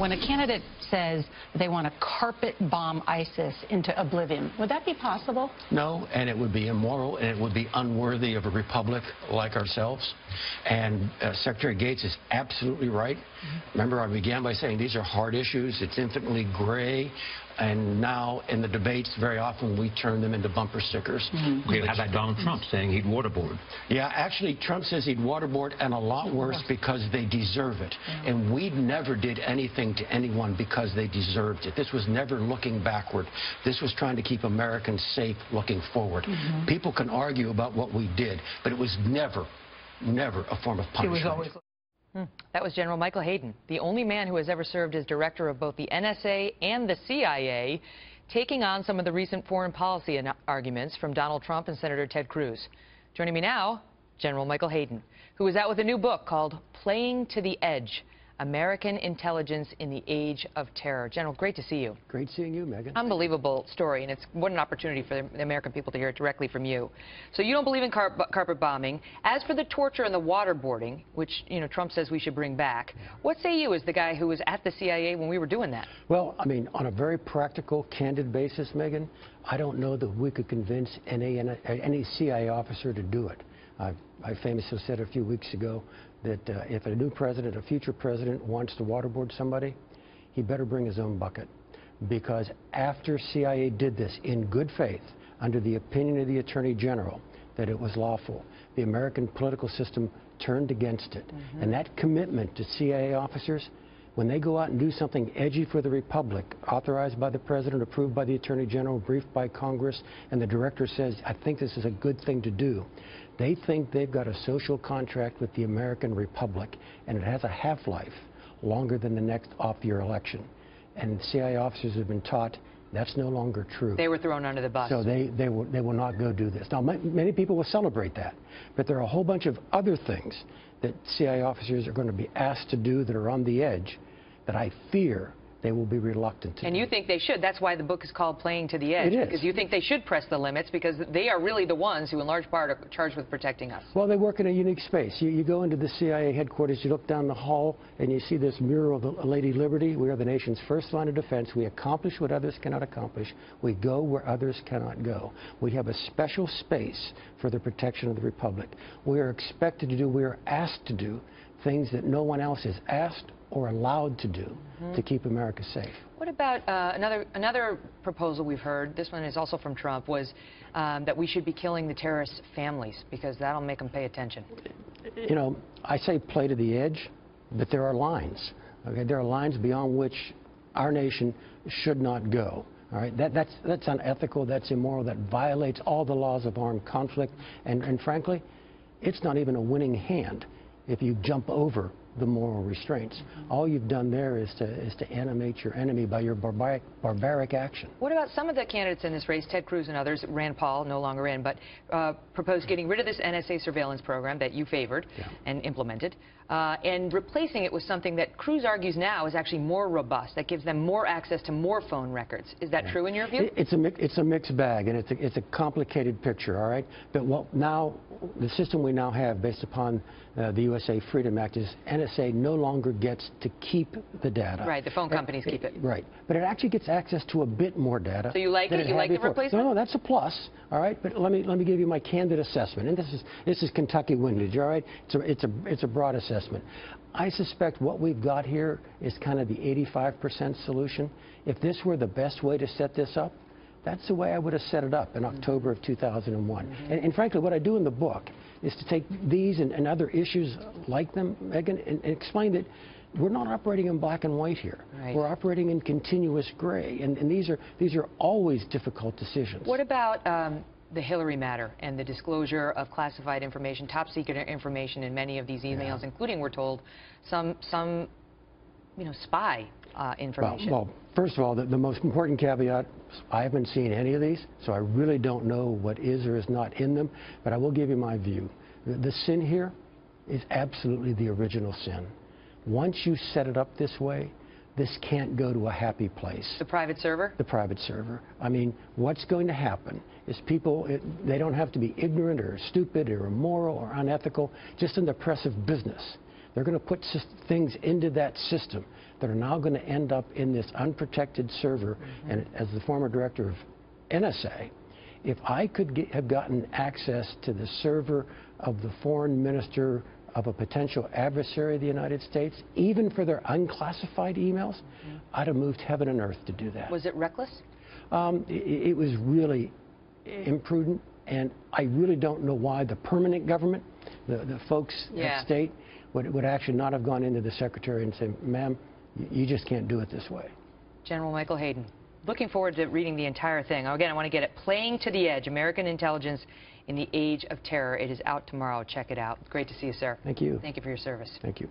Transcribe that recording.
when a candidate says they want to carpet bomb ISIS into oblivion, would that be possible? No, and it would be immoral, and it would be unworthy of a republic like ourselves. And Secretary Gates is absolutely right. Remember, I began by saying these are hard issues. It's infinitely gray. And now, in the debates, very often we turn them into bumper stickers. We had that Donald Trump saying he'd waterboard. Yeah, actually, Trump says he'd waterboard, and a lot worse because they deserve it. And we never did anything to anyone because they deserved it. This was never looking backward. This was trying to keep Americans safe looking forward. People can argue about what we did, but it was never a form of punishment. It was always. That was General Michael Hayden, the only man who has ever served as director of both the NSA and the CIA, taking on some of the recent foreign policy arguments from Donald Trump and Senator Ted Cruz. Joining me now, General Michael Hayden, who is out with a new book called Playing to the Edge: American Intelligence in the Age of Terror. General, great to see you. Great seeing you, Megan. Unbelievable story, and it's what an opportunity for the American people to hear it directly from you. So you don't believe in carpet bombing. As for the torture and the waterboarding, which Trump says we should bring back, what say you as the guy who was at the CIA when we were doing that? Well, I mean, on a very practical, candid basis, Megan, I don't know that we could convince any CIA officer to do it. I famously said a few weeks ago that if a new president, a future president, wants to waterboard somebody, he better bring his own bucket. Because after CIA did this in good faith, under the opinion of the Attorney General, that it was lawful, the American political system turned against it. And that commitment to CIA officers, when they go out and do something edgy for the Republic, authorized by the President, approved by the Attorney General, briefed by Congress, and the director says, I think this is a good thing to do, they think they've got a social contract with the American Republic, and it has a half-life longer than the next off-year election. And CIA officers have been taught that's no longer true. They were thrown under the bus. So they will not go do this. Now, many people will celebrate that, but there are a whole bunch of other things that CIA officers are going to be asked to do that are on the edge that I fear they will be reluctant to. And you think they should. That's why the book is called Playing to the Edge. It is. Because you think they should press the limits, because they are really the ones who, in large part, are charged with protecting us. Well, they work in a unique space. You go into the CIA headquarters, you look down the hall, and you see this mural of the Lady Liberty. We are the nation's first line of defense. We accomplish what others cannot accomplish. We go where others cannot go. We have a special space for the protection of the Republic. We are expected to do, we are asked to do, things that no one else is asked or allowed to do to keep America safe. What about another proposal we've heard, this one is also from Trump, was that we should be killing the terrorists' families because that'll make them pay attention. You know, I say play to the edge, but there are lines. Okay, there are lines beyond which our nation should not go. All right, that's unethical, that's immoral, that violates all the laws of armed conflict, and frankly, it's not even a winning hand if you jump over the moral restraints. All you've done there is to animate your enemy by your barbaric action. What about some of the candidates in this race, Ted Cruz and others, Rand Paul, no longer in, but proposed getting rid of this NSA surveillance program that you favored and implemented, and replacing it with something that Cruz argues now is actually more robust, that gives them more access to more phone records. Is that true in your view? It's a mixed bag, and it's a complicated picture, all right? But what now, the system we now have based upon the USA Freedom Act is NSA no longer gets to keep the data. Right, the phone companies keep it. Right, but it actually gets access to a bit more data. So you like it? You like the replacement? No, that's a plus, all right? But let me give you my candid assessment, and this is Kentucky windage, all right? It's a broad assessment. I suspect what we've got here is kind of the 85% solution. If this were the best way to set this up, that's the way I would have set it up in October of 2001. And frankly, what I do in the book is to take these and other issues like them, Megan, and explain that we're not operating in black and white here. Right. We're operating in continuous gray, and these are always difficult decisions. What about the Hillary matter and the disclosure of classified information, top secret information in many of these emails, including, we're told, some spy information? Well, first of all, the most important caveat, I haven't seen any of these, so I really don't know what is or is not in them, but I will give you my view. The sin here is absolutely the original sin. Once you set it up this way, this can't go to a happy place. The private server? The private server. I mean, what's going to happen is people, they don't have to be ignorant or stupid or immoral or unethical, just in the press of business. They're going to put things into that system that are now going to end up in this unprotected server. And as the former director of NSA, if I could have gotten access to the server of the foreign minister of a potential adversary of the United States, even for their unclassified emails, I'd have moved heaven and earth to do that. Was it reckless? It was really imprudent, and I really don't know why the permanent government, the folks at state, would actually not have gone into the secretary and said, ma'am, you just can't do it this way. General Michael Hayden, looking forward to reading the entire thing. Again, I want to get it, Playing to the Edge, American Intelligence in the Age of Terror. It is out tomorrow. Check it out. Great to see you, sir. Thank you. Thank you for your service. Thank you.